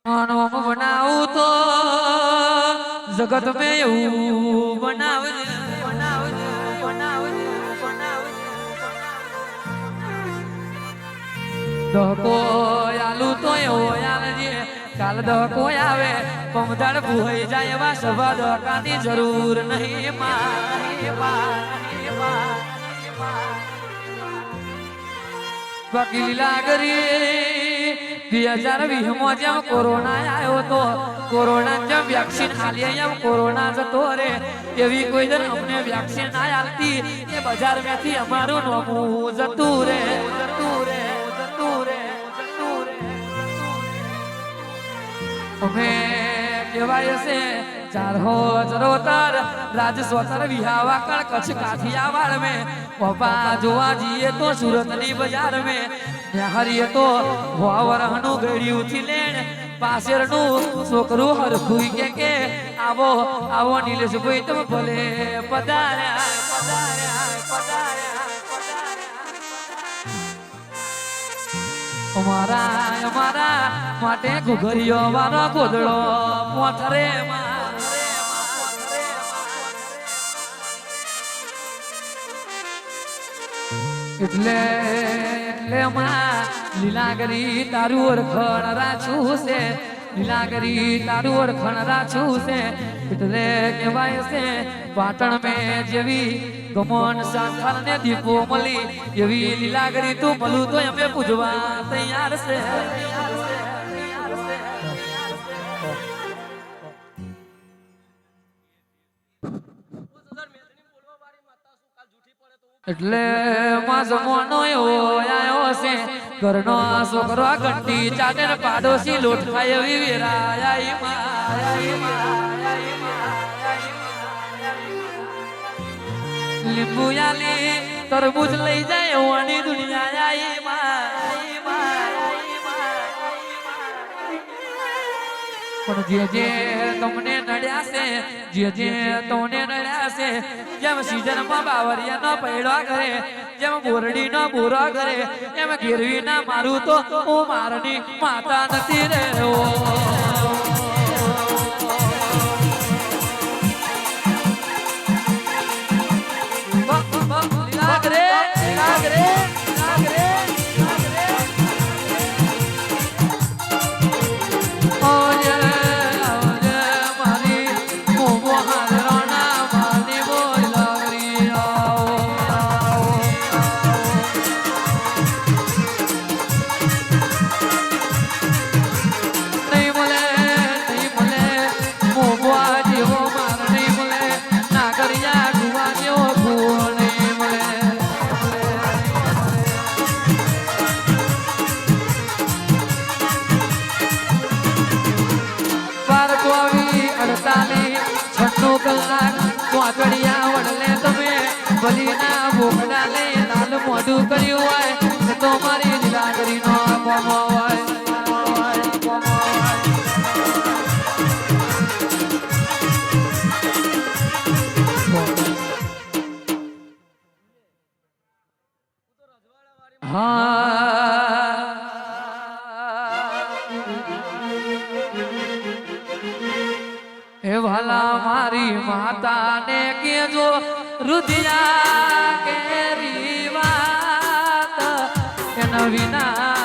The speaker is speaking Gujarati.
નોમ બનાવું તો જગત में એવું બનાવજે દહકો આલુ તો એવો આલજે કાલ દહકો આવે પમદાડ ભૂઈ જાય એવા સભા દહકાની જરૂર નહીં બાકી લીલા કરી 2020 જેમ કોરોના આવ્યો તો કોરોના જેમ વેક્સિન આલી એમ કોરોના જતો રે એવી કોઈ દર અમને વેક્સિન ના આલતી એ બજાર માંથી અમારું નોમું જતું રે અમે કહેવાય છે 4070 રાજસોતર વિહાવા કણ કચ્છ કાઠિયાવાડ में પપ્પા જોવા જઈએ તો સુરત ની બજાર में હરિયે તો વાવરહનું ગળ્યું થી લેણ પાસેરનું છોકરું હરખું કે આવો આવો નીલેશભાઈ તમે ભલે પધાર્યા અમારા માટે ઘુઘરીઓ વાળો ગોદડો મોથરે એટલે લીલાગરી તારું ઓળખણ રાછું છે લીલાગરી તારું ઓળખણ રાછું છે એટલે કહેવાય છે પાટણ મેં જેવી ગમન સાંથર ને દીપો મળી એવી લીલાગરી તું મળું તો અમે પૂજવા તૈયાર છે એટલે માં જમવાનો એવો આયો છે ઘરનો છોકરો ઘંટી ચાટે ને પાડોશી લોટ ખાય એવી વેરાય લીંબુ આલી તરબૂચ લઈ જાય એવાની દુનિયા પણ જે તમને નડ્યા છે જે તમને નડ્યા છે જેમ સીઝન માં બાવરિયા નો પૈડો કરે જેમ બોરડી નો બોરો કરે એમ ગીરવી ના મારું તો હું મારની માતા નથી રે વડલે તમે બલીના ભોગડા લે લાલ મોઢું કર્યું હોય તો મારી લીલાગરી નો કોમો હોય એ ભલા મારી માતા ને કેજો રુધિયા કેરી વાત એના વિના